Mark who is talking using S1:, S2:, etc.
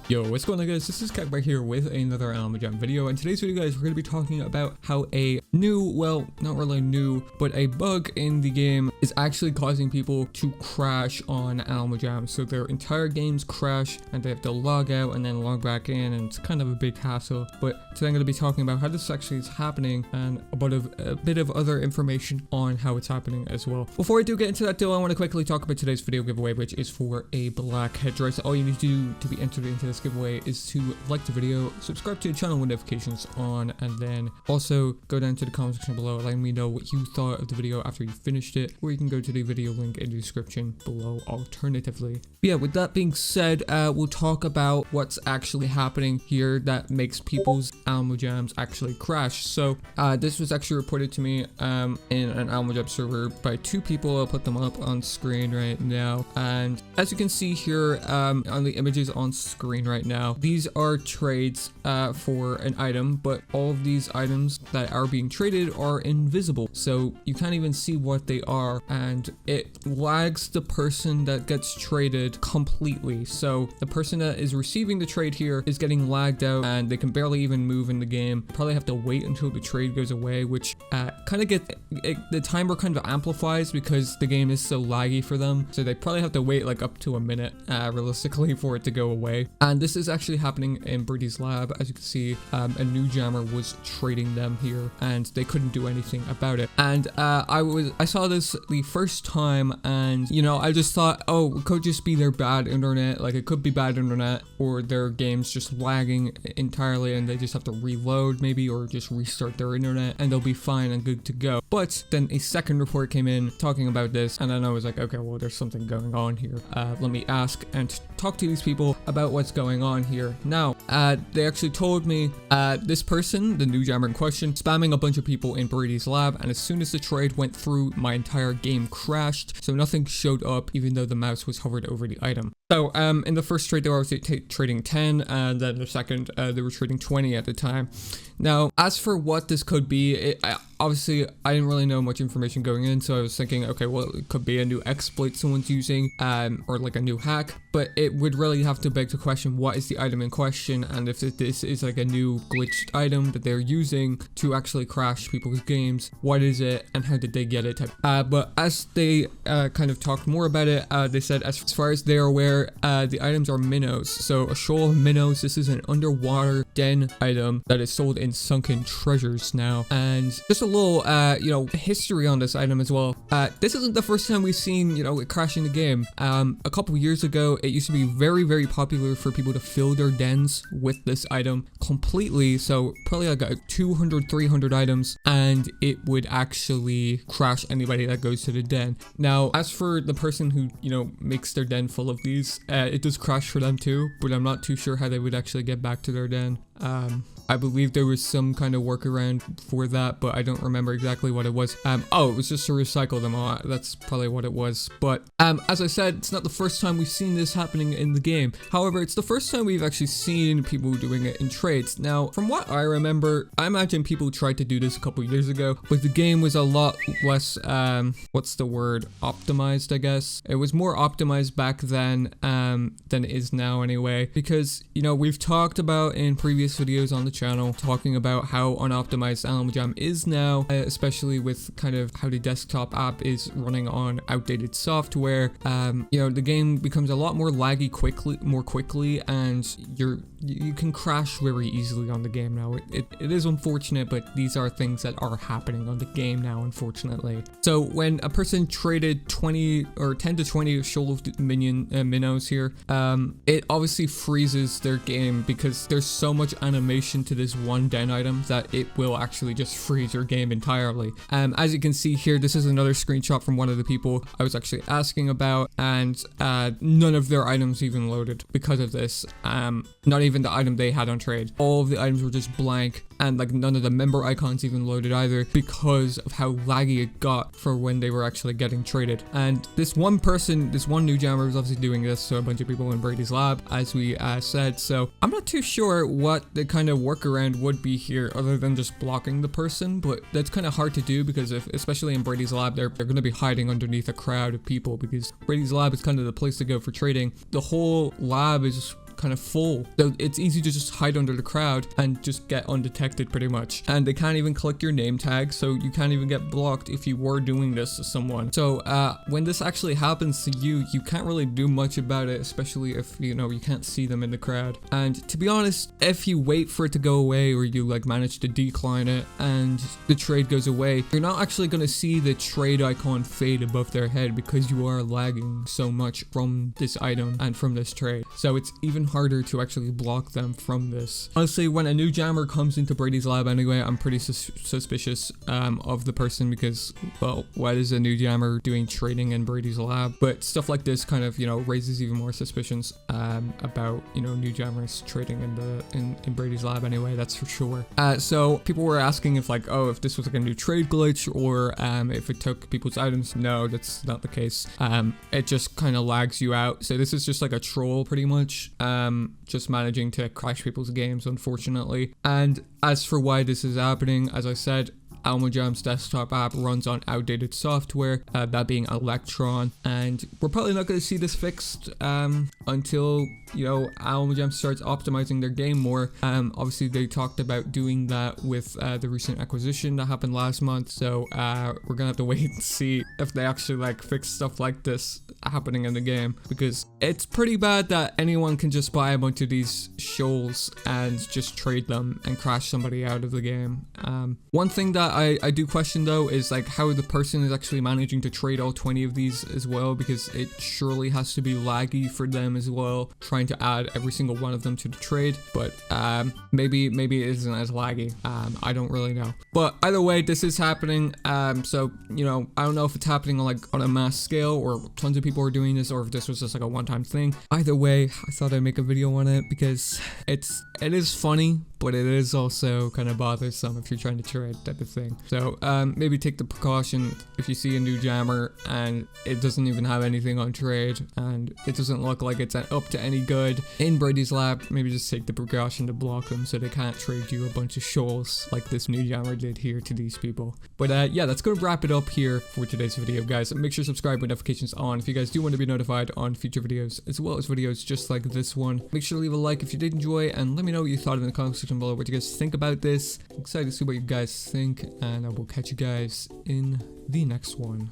S1: Yo, what's going on guys? This is Cat right here with another Alma Jam video, and today's video guys, we're going to be talking about how a new, well, not really new, but a bug in the game is actually causing people to crash on Alma Jam. So their entire games crash and they have to log out and then log back in, and it's kind of a big hassle. But today I'm going to be talking about how this actually is happening and about a bit of other information on how it's happening as well. Before I do get into that though, I want to quickly talk about today's video giveaway, which is for a black headdress. All you need to do to be entered into this giveaway is to like the video, subscribe to the channel with notifications on, and then also go down to the comment section below letting me know what you thought of the video after you finished it, or you can go to the video link in the description below alternatively. But yeah, with that being said, we'll talk about what's actually happening here that makes people's Alma Jams actually crash. So this was actually reported to me in an Alma Jam server by two people. I'll put them up on screen right now, and as you can see here on the images on screen right now, these are trades for an item, but all of these items that are being traded are invisible, so you can't even see what they are, and it lags the person that gets traded completely. So the person that is receiving the trade here is getting lagged out and they can barely even move in the game. Probably have to wait until the trade goes away, which kind of the timer kind of amplifies because the game is so laggy for them, so they probably have to wait like up to a minute realistically for it to go away. And this is actually happening in Fer.al's lab. As you can see, a new jammer was trading them here and they couldn't do anything about it. And I saw this the first time, and you know, I just thought, oh, it could just be their bad internet. Like, it could be bad internet or their game's just lagging entirely and they just have to reload maybe, or just restart their internet and they'll be fine and good to go. But then a second report came in talking about this, and then I was like, okay, well, there's something going on here. Let me ask and talk to these people about what's going on here. Now, they actually told me this person, the new jammer in question, spamming a bunch of people in Fer.al's lab, and as soon as the trade went through, my entire game crashed, so nothing showed up even though the mouse was hovered over the item. So in the first trade they were trading 10, and then the second they were trading 20 at the time. Now, as for what this could be, obviously I didn't really know much information going in, so I was thinking, okay, well, it could be a new exploit someone's using, or like a new hack, but it would really have to beg the question, what is the item in question, and if this is like a new glitched item that they're using to actually crash people's games, what is it and how did they get it? But as they kind of talked more about it, they said as far as they're aware, the items are minnows. So a shoal of minnows. This is an underwater den item that is sold in sunken treasures now. And just a little you know, history on this item as well. This isn't the first time we've seen, you know, it crashing the game. A couple years ago it used to be very popular for people to fill their dens with this item completely, so probably like 200-300 items, and it would actually crash anybody that goes to the den. Now, as for the person who, you know, makes their den full of these, it does crash for them too, but I'm not too sure how they would actually get back to their den. I believe there was some kind of workaround for that, but I don't remember exactly what it was. Oh, it was just to recycle them all. That's probably what it was. But as I said, it's not the first time we've seen this happening in the game. However, it's the first time we've actually seen people doing it in trades. Now, from what I remember, I imagine people tried to do this a couple years ago, but the game was a lot less, what's the word? Optimized, I guess. It was more optimized back then than it is now anyway, because, you know, we've talked about in previous videos on the channel talking about how unoptimized Alma Jam is now, especially with kind of how the desktop app is running on outdated software. You know, the game becomes a lot more laggy more quickly, and you can crash very easily on the game now. It is unfortunate, but these are things that are happening on the game now, unfortunately. So when a person traded 20 or 10 to 20 shoal of minnows here, it obviously freezes their game because there's so much animation to this one den item that it will actually just freeze your game entirely. As you can see here, this is another screenshot from one of the people I was actually asking about, and none of their items even loaded because of this. Not even the item they had on trade. All of the items were just blank, and like none of the member icons even loaded either because of how laggy it got for when they were actually getting traded. And this one person, this one new jammer was obviously doing this to a bunch of people in Fer.al's lab, as we said. So I'm not too sure what the kind of workaround would be here other than just blocking the person, but that's kind of hard to do because especially in Fer.al's lab, they're going to be hiding underneath a crowd of people because Fer.al's lab is kind of the place to go for trading. The whole lab is kind of full. So it's easy to just hide under the crowd and just get undetected pretty much. And they can't even collect your name tag, so you can't even get blocked if you were doing this to someone. So when this actually happens to you, you can't really do much about it, especially if, you know, you can't see them in the crowd. And to be honest, if you wait for it to go away, or you like manage to decline it and the trade goes away, you're not actually going to see the trade icon fade above their head because you are lagging so much from this item and from this trade. So it's even harder to actually block them from this. Honestly, when a new jammer comes into Brady's lab anyway, I'm pretty suspicious of the person because, well, what is a new jammer doing trading in Brady's lab? But stuff like this kind of, you know, raises even more suspicions about, you know, new jammers trading in Brady's lab anyway, that's for sure. So people were asking if like, oh, if this was like a new trade glitch or if it took people's items. No, that's not the case. It just kind of lags you out. So this is just like a troll pretty much, just managing to crash people's games, unfortunately. And as for why this is happening, as I said, Almajam's desktop app runs on outdated software, that being Electron, and we're probably not going to see this fixed until, you know, Almajam starts optimizing their game more. Obviously they talked about doing that with the recent acquisition that happened last month, so we're gonna have to wait and see if they actually like fix stuff like this happening in the game, because it's pretty bad that anyone can just buy a bunch of these shoals and just trade them and crash somebody out of the game. One thing that I do question though is like how the person is actually managing to trade all 20 of these as well, because it surely has to be laggy for them as well, trying to add every single one of them to the trade. But maybe it isn't as laggy. I don't really know. But either way, this is happening. So, you know, I don't know if it's happening on a mass scale or tons of people are doing this, or if this was just like a one-time thing. Either way, I thought I'd make a video on it because it is funny, but it is also kind of bothersome if you're trying to trade type of thing. So maybe take the precaution if you see a new jammer and it doesn't even have anything on trade and it doesn't look like it's up to any good in Brady's lab, maybe just take the precaution to block them so they can't trade you a bunch of shoals like this new jammer did here to these people. But yeah, that's going to wrap it up here for today's video, guys. Make sure to subscribe with notifications on if you guys do want to be notified on future videos, as well as videos just like this one. Make sure to leave a like if you did enjoy, and let me know what you thought in the comment section below. What you guys think about this? I'm excited to see what you guys think, and I will catch you guys in the next one.